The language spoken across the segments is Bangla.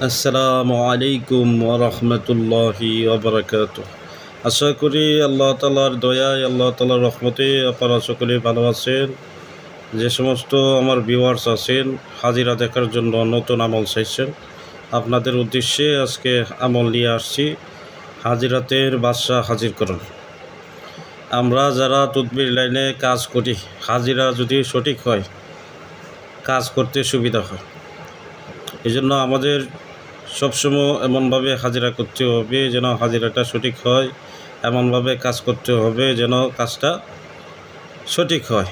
আসসালামু আলাইকুম ওয়া রাহমাতুল্লাহি ওয়া বারাকাতুহু। আশা করি আল্লাহ তাআলার দয়ায়, আল্লাহ তাআলার রহমতে আপনারা সকলে ভালো আছেন। যে সমস্ত আমার ভিউয়ার্স আছেন হাজিরা দেখার জন্য নতুন আমল চাইছেন, আপনাদের উদ্দেশ্যে আজকে আমল নিয়ে আসছি। হাজিরাতের বাদশা হাজির করুন। আমরা যারা তদবির লাইনে কাজ করি, হাজিরা যদি সঠিক হয় কাজ করতে সুবিধা হয়। এই জন্য আমাদের সবসময় এমনভাবে হাজিরা করতে হবে যেন হাজিরাটা সঠিক হয়, এমনভাবে কাজ করতে হবে যেন কাজটা সঠিক হয়।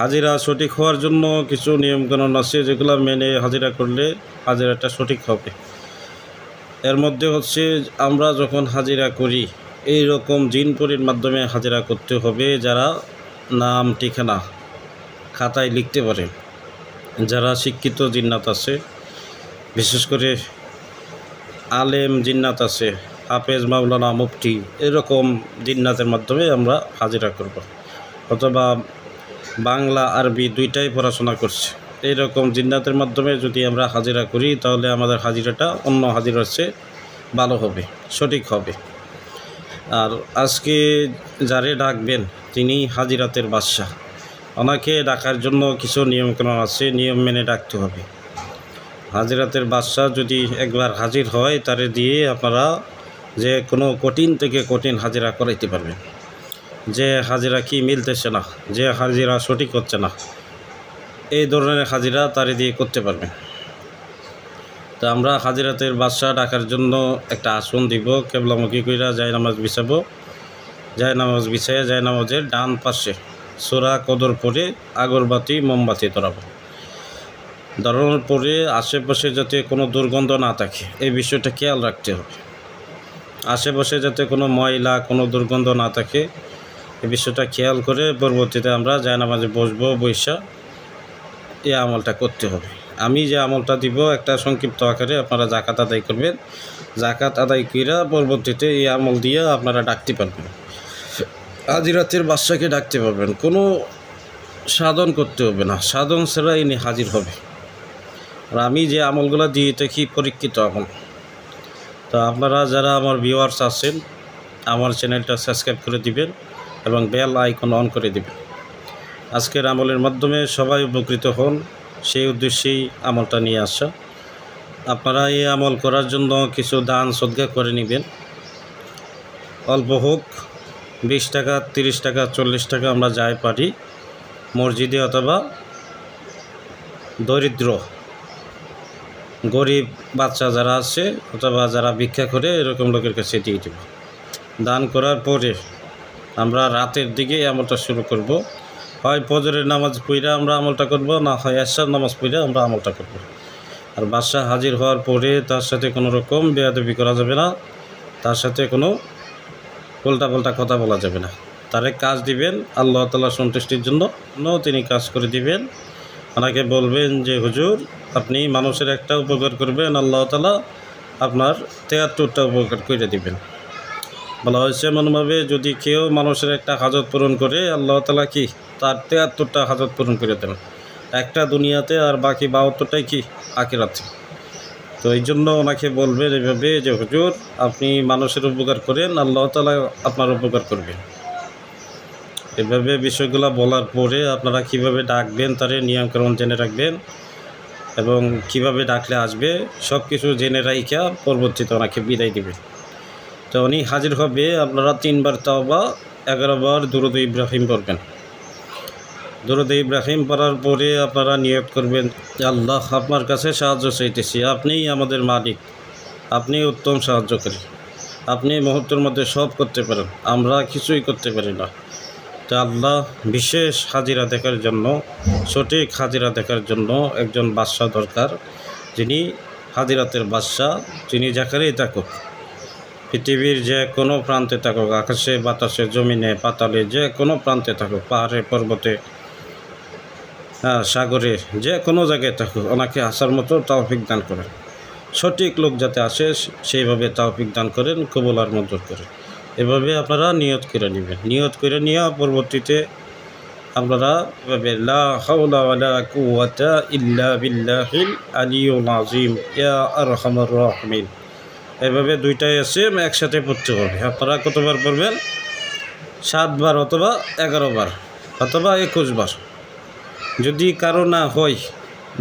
হাজিরা সঠিক হওয়ার জন্য কিছু নিয়মকানুন আছে, যেগুলো মেনে হাজিরা করলে হাজিরাটা সঠিক হবে। এর মধ্যে হচ্ছে, আমরা যখন হাজিরা করি এই রকম জিনপরির মাধ্যমে হাজিরা করতে হবে, যারা নাম ঠিকানা খাতায় লিখতে পারে, যারা শিক্ষিত জিন্নাত আছে, বিশেষ করে আলেম জিন্নাত আছে, হাফেজ, মাওলানা, মুফতি, এরকম জিন্নাতের মাধ্যমে আমরা হাজিরা করব। অথবা বাংলা আরবি দুইটাই পড়াশোনা করছে, এইরকম জিন্নাতের মাধ্যমে যদি আমরা হাজিরা করি তাহলে আমাদের হাজিরাটা অন্য হাজিরার চেয়ে ভালো হবে, সঠিক হবে। আর আজকে যারে ডাকবেন তিনি হাজিরাতের বাদশা। ওনাকে ডাকার জন্য কিছু নিয়মকানুন আছে, নিয়ম মেনে ডাকতে হবে। হাজিরাতের বাদশা যদি একবার হাজির হয়, তারে দিয়ে আপনারা যে কোনো কঠিন থেকে কঠিন হাজিরা করাইতে পারবেন। যে হাজিরা কি মিলতেছে না, যে হাজিরা সঠিক হচ্ছে না, এই ধরনের হাজিরা তারে দিয়ে করতে পারবেন। তো আমরা হাজিরাতের বাদশা ডাকার জন্য একটা আসন দিব, কেবলামুখী কইরা জায়নামাজ বিছাবো। জায়নামাজ বিছাইয়া জায়নামাজের ডান পাশে সূরা কদর পড়ে আগরবাতি মোমবাতি ধরাবো। ধরানোর পরে আশেপাশে যাতে কোনো দুর্গন্ধ না থাকে, এই বিষয়টা খেয়াল রাখতে হবে। আশেপাশে যাতে কোনো ময়লা, কোনো দুর্গন্ধ না থাকে, এই বিষয়টা খেয়াল করে পরবর্তীতে আমরা জায়নামাজে বসবো। বৈশা এই আমলটা করতে হবে। আমি যে আমলটা দিব একটা সংক্ষিপ্ত আকারে, আপনারা জাকাত আদায় করবেন। জাকাত আদায় কইরা পরবর্তীতে এই আমল দিয়ে আপনারা ডাকতে পারবেন, হাজিরাতের বাদশাকে ডাকতে পারবেন। কোনো সাধন করতে হবে না, সাধন ছাড়া ইনি হাজির হবে। আর আমি যে আমলগুলো দিয়ে থাকি পরীক্ষিত আমল। তো আপনারা যারা আমার ভিউয়ার্স আছেন, আমার চ্যানেলটা সাবস্ক্রাইব করে দিবেন এবং বেল আইকন অন করে দিবেন। আজকের আমলের মাধ্যমে সবাই উপকৃত হন, সেই উদ্দেশ্যেই আমলটা নিয়ে আসা। আপনারা এই আমল করার জন্য কিছু দান সদকা করে নেবেন। অল্প হোক, 20 টাকা, 30 টাকা, 40 টাকা, আমরা যাই পারি মসজিদে অথবা দরিদ্র গরিব বাচ্চা যারা আছে অথবা যারা ভিক্ষা করে এরকম লোকের কাছে দিয়ে দেব। দান করার পরে আমরা রাতের দিকে আমলটা শুরু করব। হয় ফজরের নামাজ পড়ে আমরা আমলটা করব, না হয় এশার নামাজ পড়ে আমরা আমলটা করব। আর বাদশা হাজির হওয়ার পরে তার সাথে কোনো রকম বেয়াদবি করা যাবে না, তার সাথে কোনো উল্টাপাল্টা কথা বলা যাবে না। তারে কাজ দিবেন আল্লাহ তাআলা সন্তুষ্টির জন্য, তিনি কাজ করে দিবেন। ওনাকে বলবেন যে হুজুর, আপনি মানুষের একটা উপকার করবেন, আল্লাহ তাআলা আপনার 73টা উপকার করে দিবেন। বলা হয়েছে এমনভাবে, যদি কেউ মানুষের একটা হাজত পূরণ করে, আল্লাহ তাআলা কি তার 73টা হাজত পূরণ করে দেন, একটা দুনিয়াতে আর বাকি 72টাই কি আখিরাতে। তো এই জন্য ওনাকে বলবেন এভাবে যে হুজুর, আপনি মানুষের উপকার করেন, আল্লাহ তাআলা আপনার উপকার করবেন। এভাবে বিষয়গুলো বলার পরে আপনারা কিভাবে ডাকবেন তারে নিয়মকানুন জেনে রাখবেন এবং কিভাবে ডাকলে আসবে সব কিছু জেনে রাইখা পরবর্তীতে ওনাকে বিদায় দিবেন। তো উনি হাজির হবে। আপনারা 3 বার তাওবা, 11 বার দুরূদ ইব্রাহিম পড়বেন। দুরূদ ইব্রাহিম পড়ার পরে আপনারা নিয়ত করবেন, আল্লাহ, আপনার কাছে সাহায্য চাইতেছি, আপনিই আমাদের মালিক, আপনি উত্তম সাহায্যকারী, আপনি মুহূর্তের মধ্যে সব করতে পারেন, আমরা কিছুই করতে পারি না। তো আল্লাহ, বিশেষ হাজিরা দেখার জন্য, সঠিক হাজিরা দেখার জন্য একজন বাদশা দরকার, যিনি হাজিরাতের বাদশা, যিনি যেখানেই থাকুক, পৃথিবীর যে কোনো প্রান্তে থাকুক, আকাশে বাতাসে জমিনে পাতালে যে কোনো প্রান্তে থাকুক, পাহাড়ে পর্বতে সাগরে, যে কোনো জায়গায় থাকুক, ওনাকে আসার মতো তৌফিক দান করেন। সঠিক লোক যাতে আসে সেইভাবে তৌফিক দান করেন, কবুল আর মঞ্জুর করেন। এভাবে আপনারা নিয়ত করে নেবেন। নিয়ত করে নিয়ে পরবর্তীতে আপনারা এভাবে লা হাওলা ওয়ালা কুওয়াতা ইল্লা বিল্লাহিল আলিয়্যুল আযীম ইয়া আরহামার রাহিমিন, এভাবে দুইটাই আছে একসাথে পড়তে হবে। আপনারা কতবার পড়বেন? 7 বার অথবা 11 বার অথবা 21 বার। যদি কারো না হয়,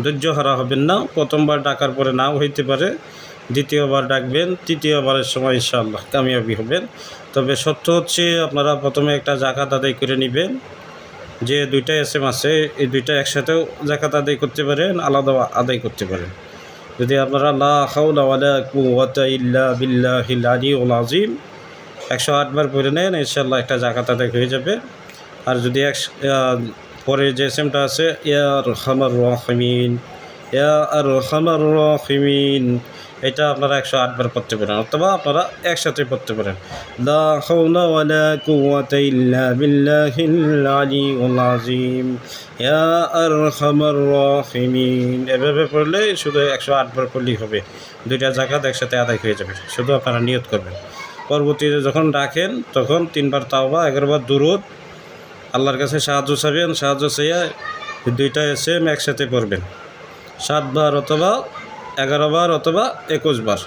ধৈর্য হারা হবেন না। প্রথমবার ডাকার পরে নাও হইতে পারে, দ্বিতীয়বার ডাকবেন, তৃতীয়বারের সময় ইনশাআল্লাহ কামিয়াবি হবেন। তবে সত্য হচ্ছে আপনারা প্রথমে একটা জাকাত আদায় করে নেবেন। যে দুইটা এসএম আছে এই দুইটা একসাথেও জাকাত আদায় করতে পারেন, আলাদা আদায় করতে পারেন। যদি আপনারা লা হাওলা ওয়ালা কুওয়াতা ইল্লা বিল্লাহিল আলিয়্যুল আযীম 108 বার পড়ে নেন, ইনশাআল্লাহ একটা জাকাত আদায় হয়ে যাবে। আর যদি পরে যে এসএমটা আছে ইয়া আরহামার রাহিমিন, ইয়া আরহামার রাহিমিন, এটা আপনারা 108 বার পড়তে পারেন অথবা আপনারা একসাথে পড়তে পারেন। লা হাওলা ওয়ালা কুওয়াতা ইল্লা বিল্লাহিল আলিয়্যুল আযীম ইয়া আরহামার রাহিমিন, এভাবে পড়লে শুধু 108 বার পড়লেই হবে। দুইটা জাকাত একসাথে আদায় হয়ে যাবে। শুধু আপনারা নিয়ত করবেন। পরবর্তীতে যখন ডাকেন তখন 3 বার তাওবা, 11 বার দুরূদ, আল্লাহর কাছে সাহায্য চাইবেন। সাহায্য চাইয়া দুইটা এসএম একসাথে পড়বেন। 7 বার অথবা 11 বার অথবা 21 বার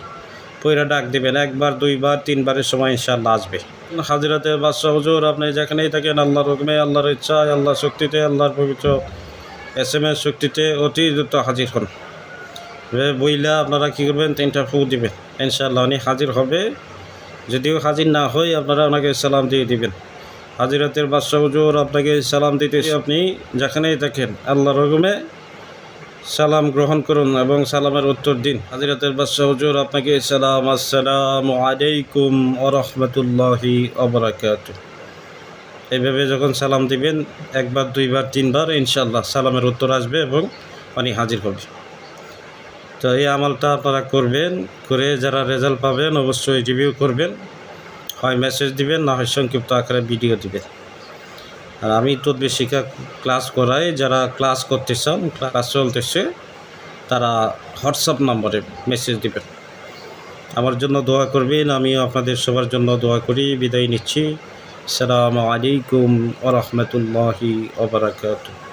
পয়রা ডাক দিবেন। 1 বার 2 বার 3 বারের সময় ইনশাআল্লাহ আসবে। হাজিরাতের বাদশা হুজুর, আপনি যেখানেই থাকেন আল্লাহর হুকুমে, আল্লাহর ইচ্ছায়, আল্লাহর শক্তিতে, আল্লাহর পবিত্র এসএমের শক্তিতে অতি দ্রুত হাজির হন। বইলা আপনারা কী করবেন? 3টা ফু দিবেন, ইনশাআল্লাহ উনি হাজির হবে। যদিও হাজির না হয় আপনারা ওনাকে সালাম দিয়ে দিবেন। হাজিরাতের বাদশা হুজুর, আপনাকে সালাম দিতেছি, আপনি যেখানেই থাকেন আল্লাহর হুকুমে সালাম গ্রহণ করুন এবং সালামের উত্তর দিন। হাজিরাতের বাদশা হুজুর, আপনাকে সালাম, আসসালামু আলাইকুম ওয়া রাহমাতুল্লাহি ওয়া বারাকাতুহু। এইভাবে যখন সালাম দিবেন 1 বার 2 বার 3 বার, ইনশাআল্লাহ সালামের উত্তর আসবে এবং উনি হাজির হবে। তো এই আমলটা আপনারা করবেন। করে যারা রেজাল্ট পাবেন অবশ্যই রিভিউ করবেন, হয় মেসেজ দিবেন, না হয় সংক্ষিপ্ত আকারে ভিডিও দিবেন। আর আমি তদবির শিক্ষা ক্লাস করাই, যারা ক্লাস করতে চান, ক্লাস চলতেছে, তারা হোয়াটসঅ্যাপ নম্বরে মেসেজ দিবেন। আমার জন্য দোয়া করবেন, আমিও আপনাদের সবার জন্য দোয়া করি। বিদায় নিচ্ছি। আসসালামু আলাইকুম ওয়া রাহমাতুল্লাহি ওয়া বারাকাতুহু।